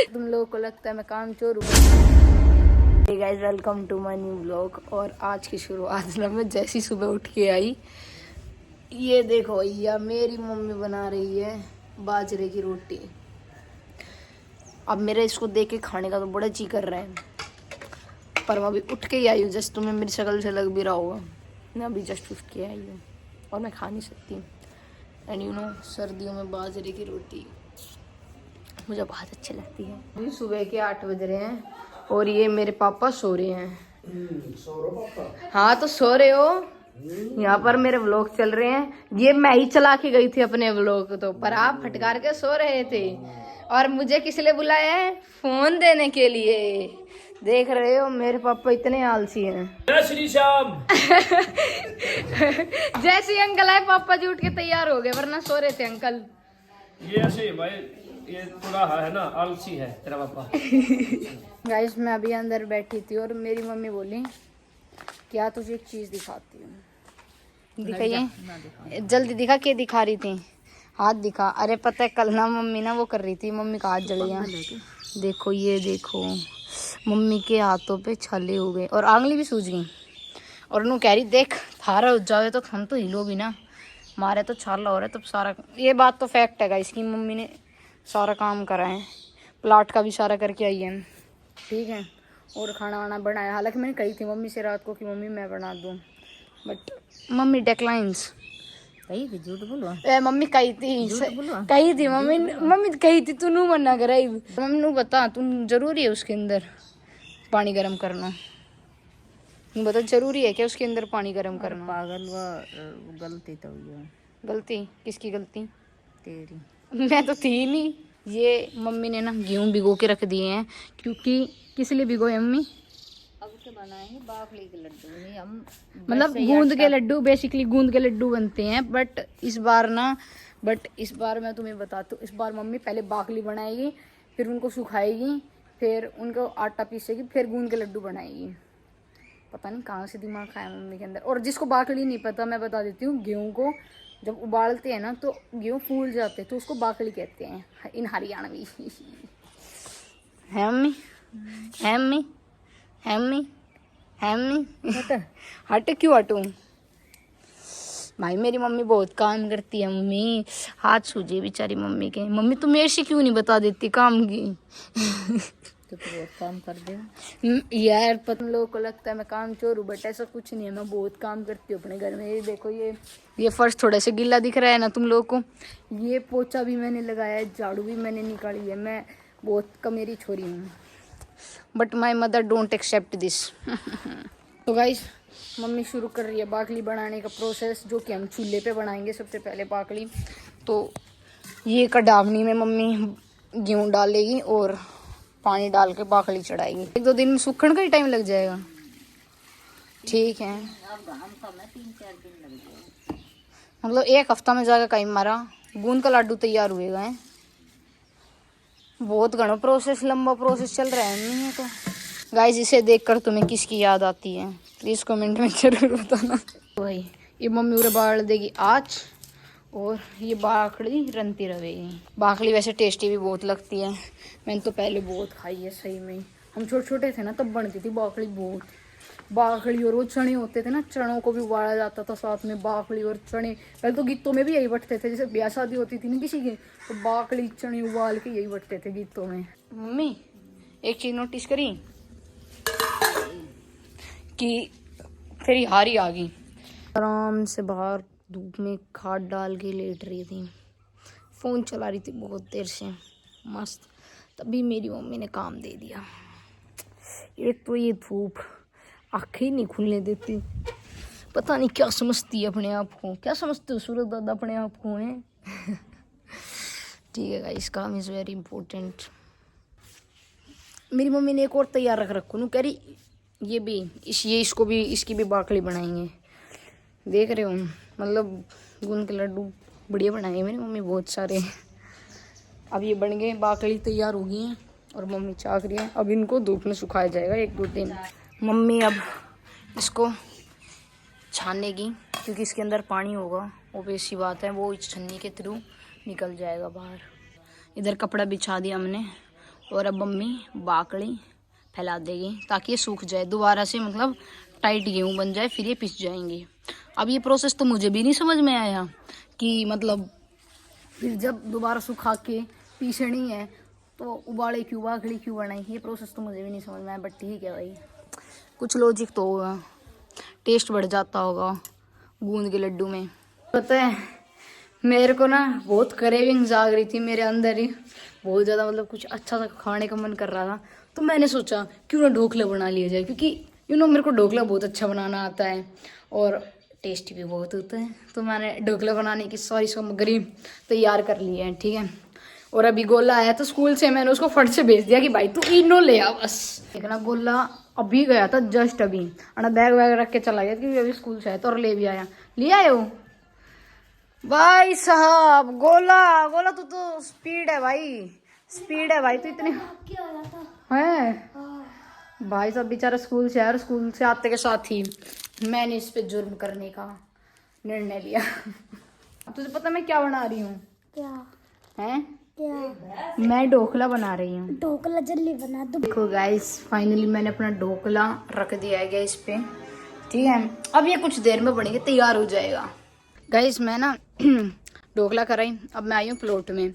तुम लोगों को लगता है मैं काम चोर हूँ। Hey guys, welcome to my new vlog. और आज की शुरुआत ना मैं जैसी सुबह उठ के आई, ये देखो भैया मेरी मम्मी बना रही है बाजरे की रोटी। अब मेरा इसको देख के खाने का तो बड़ा जी कर रहा है, पर मैं अभी उठ के ही आई हूँ। जस्ट तुम्हें मेरी शक्ल से लग भी रहा होगा, मैं अभी जस्ट उठ के आई हूँ और मैं खा नहीं सकती। एंड यू नो, सर्दियों में बाजरे की रोटी मुझे बहुत अच्छी लगती है। अभी सुबह के 8 बज रहे हैं और ये मेरे पापा सो रहे हैं। सो रहे पापा? हाँ तो सो रहे हो। यहाँ पर मेरे व्लॉग चल रहे हैं। ये मैं ही चला के गई थी अपने व्लॉग तो, पर आप फटकार के सो रहे थे। और मुझे किस लिए बुलाया है? फोन देने के लिए। देख रहे हो मेरे पापा इतने आलसी हैं। जय श्री श्याम। जैसे अंकल आए पापा जी उठ के तैयार हो गए, वरना सो रहे थे अंकल। ये ऐसे भाई, ये थोड़ा है ना, आलसी है तेरा पापा। गाइस, मैं अभी अंदर बैठी थी और मेरी मम्मी बोली क्या तुझे एक चीज दिखाती हूँ। दिखाइए जल्दी। दिखा। के दिखा रही थी? हाथ दिखा। अरे पता है कल ना मम्मी ना वो कर रही थी, मम्मी का हाथ जल गया। देखो ये देखो, मम्मी के हाथों पे छाले हो गए और आंगली भी सूज गई। और उन्होंने कह रही देख थारा हो जावे तो हम तो हिलो भी ना, मारे तो छाला हो रहा है। तब सारा ये बात तो फैक्ट है गाइस कि मम्मी ने सारा काम करा है, प्लाट का भी सारा करके आई है। ठीक है। और खाना वाना बनाया। हालांकि मैंने कही थी मम्मी से रात को कि मम्मी मैं बना दूँ, बट मम्मी डेक्लाइंस। कही थी झूठ बोलो? मम्मी कही थी मम्मी कही थी, तू नू मना कर। मम्मी नू बता तू जरूरी है उसके अंदर पानी गर्म करना। बता जरूरी है क्या उसके अंदर पानी गर्म करना? पागल व गलती तो हुई। गलती? किसकी गलती? तेरी। मैं तो थी नहीं। ये मम्मी ने ना गेहूं भिगो के रख दिए हैं, क्योंकि किस लिए भिगोए मम्मी? अब के बनाएंगे बाफली के लड्डू ही हम, मतलब गूंद के लड्डू, बेसिकली गूंद के लड्डू बनते हैं। बट इस बार मैं तुम्हें बताती हूँ, इस बार मम्मी पहले बाखली बनाएगी, फिर उनको सुखाएगी, फिर उनको आटा पीसेगी, फिर गूंद के लड्डू बनाएगी। पता नहीं कहाँ से दिमाग खाया मम्मी के अंदर। और जिसको बाखली नहीं पता मैं बता देती हूँ, गेहूँ को जब उबालते हैं ना तो गेहूँ फूल जाते हैं, तो उसको बाखली कहते हैं इन हरियाणवी। है मम्मी? है मम्मी? है मम्मी? है मम्मी? हट क्यों हटूं भाई? मेरी मम्मी बहुत काम करती है। मम्मी हाथ सूझे बेचारी मम्मी के। मम्मी तुम मेरे से क्यों नहीं बता देती काम की? तो बहुत काम कर दे यार तुम लोगों को लगता है मैं काम चोर हूँ, बट ऐसा कुछ नहीं है। मैं बहुत काम करती हूँ अपने घर में। ये देखो, ये फर्श थोड़ा सा गीला दिख रहा है ना तुम लोगों को? ये पोछा भी मैंने लगाया है, झाड़ू भी मैंने निकाली है। मैं बहुत कमेरी छोरी हूँ, but my mother don't accept this. तो गाइस, मम्मी शुरू कर रही है बाखली बनाने का प्रोसेस, जो कि हम चूल्हे पे बनाएंगे सबसे पहले बाखली। तो ये कढ़ावनी में मम्मी गेहूँ डालेगी और पानी डाल के बाखली चढ़ाएगी। 1-2 दिन में सूखने का ही टाइम लग जाएगा। ठीक है, मतलब 1 हफ्ता में जाकर कहीं मारा गूंद का लड्डू तैयार हुए गए। बहुत घना प्रोसेस, लंबा प्रोसेस चल रहा है नहीं है। तो गाइस, इसे देखकर तुम्हें किसकी याद आती है प्लीज कमेंट में जरूर बताना। तो भाई ये मम्मी उरे बाल देगी आज, और ये बाखड़ी रनती रहेगी। बाखड़ी वैसे टेस्टी भी बहुत लगती है। मैंने तो पहले बहुत खाई है सही में। हम छोटे छोटे थे ना तब बनती थी बाखड़ी बहुत। बाखड़ी और वो चने होते थे ना, चनों को भी उबाला जाता था साथ में, बाखड़ी और चने। पहले तो गीतों में भी यही बटते थे, जैसे ब्याह शादी होती थी ना किसी की, तो बाखड़ी चने उबाल के यही बटते थे गीतों में। मम्मी एक चीज नोटिस करी कि फिर हारी आ गई। आराम से बाहर धूप में खाद डाल के लेट रही थी, फ़ोन चला रही थी बहुत देर से मस्त। तभी मेरी मम्मी ने काम दे दिया। एक तो ये धूप आँखें नहीं खुलने देती। पता नहीं क्या समझती है अपने आप को। क्या समझते हो सूरज दादा अपने आप को हैं? ठीक है गाइस, काम इज़ वेरी इंपॉर्टेंट। मेरी मम्मी ने एक और तैयार रख रखो नू, कह रही ये भी इसको भी, इसकी भी बाखली बनाएंगे। देख रहे हो, मतलब गूंद के लड्डू बढ़िया बनाएंगे मेरी मम्मी बहुत सारे। अब ये बन गए, बाखली तैयार हो गई हैं और मम्मी चाक रही है। अब इनको धूप में सुखाया जाएगा 1-2 दिन। मम्मी अब इसको छानेगी, क्योंकि इसके अंदर पानी होगा। ओबवियस सी बात है, वो इस छन्नी के थ्रू निकल जाएगा बाहर। इधर कपड़ा बिछा दिया हमने और अब मम्मी बाकड़ी फैला देगी ताकि ये सूख जाए दोबारा से, मतलब टाइट गेहूँ बन जाए, फिर ये पिस जाएंगे। अब ये प्रोसेस तो मुझे भी नहीं समझ में आया कि मतलब फिर जब दोबारा सुखा के पीसनी है तो उबाले क्यों, बाकड़ी क्यों बनाई, ये प्रोसेस तो मुझे भी नहीं समझ में आया। बट ठीक है भाई, कुछ लॉजिक तो होगा, टेस्ट बढ़ जाता होगा गूंद के लड्डू में। पता है मेरे को ना बहुत क्रेविंग जाग रही थी मेरे अंदर ही, बहुत ज़्यादा, मतलब कुछ अच्छा सा खाने का मन कर रहा था। तो मैंने सोचा क्यों ना ढोकला बना लिया जाए, क्योंकि मेरे को ढोकला बहुत अच्छा बनाना आता है और टेस्टी भी बहुत होता है। तो मैंने ढोकला बनाने की सारी सामग्री तैयार कर ली है, ठीक है। और अभी गोला आया तो स्कूल से, मैंने उसको फट से भेज दिया कि भाई तू इनो ले आ बस। देखना गोला अभी गया था, जस्ट अभी बैग वैग रख के चला गया क्योंकि अभी स्कूल से आया तो, और ले भी आया। ले आए हो भाई साहब, गोला गोला तू तो स्पीड है भाई, स्पीड है भाई तू इतने है भाई साहब। बेचारा स्कूल से आया और स्कूल से आते के साथ ही मैंने इस पे जुर्म करने का निर्णय लिया। तुझे पता मैं क्या बना रही हूँ? क्या हैं? क्या? मैं ढोकला बना रही हूँ। ढोकला जल्दी बना दो। देखो गाइस, फाइनली मैंने अपना ढोकला रख दिया है गैस पे, ठीक है। अब ये कुछ देर में बनेंगे, तैयार हो जाएगा। गाइस मैं ना ढोकला कर रही, अब मैं आई हूँ प्लॉट में,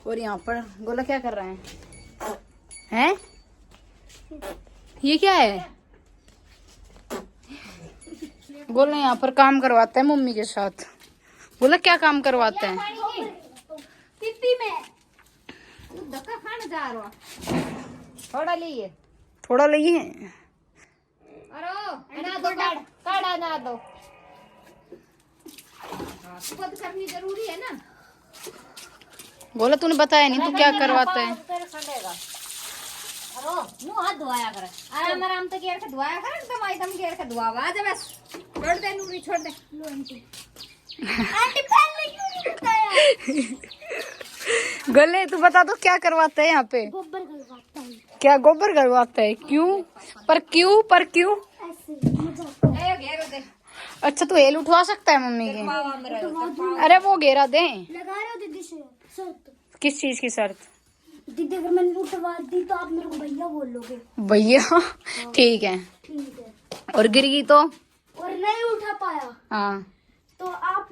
और यहाँ पर गोला क्या कर रहा है? हैं? ये क्या है? गोला यहाँ पर काम करवाता है मम्मी के साथ। गोला क्या काम करवाता है? पिप्पी में धक्का खाने जा रहा, थोड़ा लिए, थोड़ा लगी है। अरे ना दो, काढ़ा ना दो, खुद करनी जरूरी है ना। गोला तूने बताया नहीं तू क्या करवाता है? अरे मुंह हाथ धोया कर, आराम आराम से घेर के धोया कर, एकदम एकदम घेर के धोवा। आ जा बस, छोड़ दे नूरी, छोड़ दे। लो आंटी, आंटी पहले क्यों नहीं बताया? गोले तू बता दो क्या करवाता है यहाँ पे? गोबर गलवाता है। क्या गोबर करवाता है? क्यों? पर क्यों? ऐसे मजा ए घेर दे, अच्छा तू हेल उठवा सकता है मम्मी के? पावा मेरा अरे वो घेरा दे। लगा रहे हो दीदी से शर्त? किस चीज की शर्त? दीदी अगर मैंने उठवा दी तो आप मेरे को भैया बोल लोगे। भैया ठीक है। ठीक है। और गिर गई तो? और नहीं उठा पाया हाँ तो आप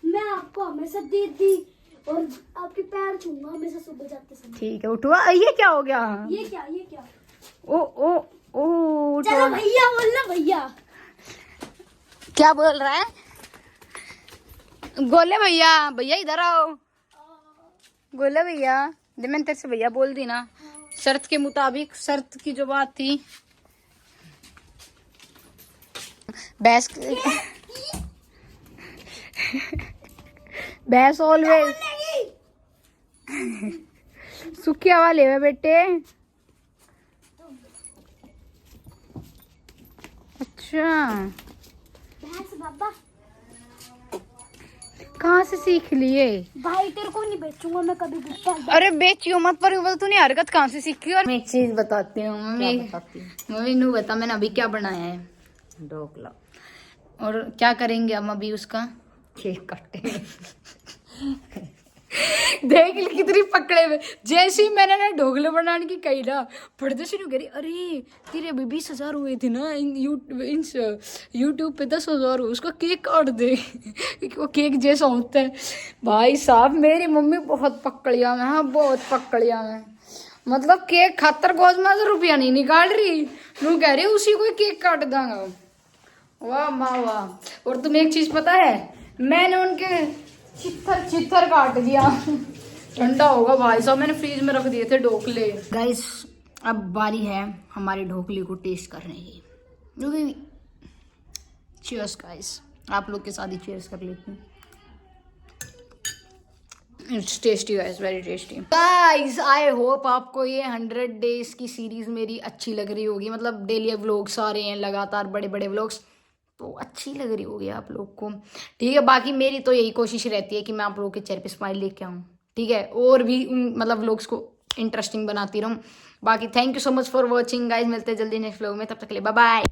मैं आपको हमेशा दीदी और आपके पैर छूंगा हमेशा सुबह जाते समय। ठीक है, उठवा। ये क्या हो गया? ये क्या? ओ चलो भैया बोलना, भैया। क्या बोल रहा है? गोले भैया इधर आओ। गोले भैया, जब मैंने तेरे से भैया बोल दी ना, शर्त के मुताबिक, शर्त की जो बात थी, भैंस ऑलवेज सूखी हवा ले बेटे। अच्छा बाबा कहाँ से सीख लिए? भाई तेरे को नहीं बेचूंगा मैं कभी भी। अरे बेचियो मत, पर तूने हरकत कहाँ से सीखी? और मैं एक चीज बताती हूँ मम्मी नू बता, मैंने अभी क्या बनाया है? ढोकला। और क्या करेंगे हम अभी उसका? केक काटेंगे। देख ली कितनी पकड़े हुए। जैसे ही मैंने ना ढोकले बनाने की कही ना, पर्दे से नहीं करी, अरे तेरे अभी 20,000 हुए थे ना यूट्यूब पे, 10,000 हुए, उसका केक काट दे। क्योंकि वो केक जैसा होता है। भाई साहब मेरी मम्मी बहुत पकड़िया में, हाँ बहुत पकड़िया में, मतलब केक खातर गोज में रुपया नहीं निकाल रही, नू कह रही उसी को केक काट देंगे। वाह माँ वाह। और तुम्हें एक चीज पता है, मैंने उनके चित्तर काट दिया। ठंडा होगा भाई साहब, मैंने फ्रीज में रख दिए थे ढोकले। गाइस अब बारी है हमारे ढोकले को टेस्ट करने की, जो कि चीयर्स गाइस, आप लोग के साथ ही चीयर्स कर लेती हूँ। It's tasty guys, very tasty guys. I hope आपको ये 100 डेज की सीरीज मेरी अच्छी लग रही होगी, मतलब डेली व्लॉग्स आ रहे हैं लगातार, बड़े बड़े व्लॉग्स, तो अच्छी लग रही होगी आप लोग को, ठीक है। बाकी मेरी तो यही कोशिश रहती है कि मैं आप लोगों के चेहरे पे स्माइल लेके आऊँ, ठीक है, और भी मतलब व्लॉग्स को इंटरेस्टिंग बनाती रहूँ। बाकी thank you so much for watching guys, मिलते हैं जल्दी नेक्स्ट व्लॉग में, तब तक के लिए बाय बाय।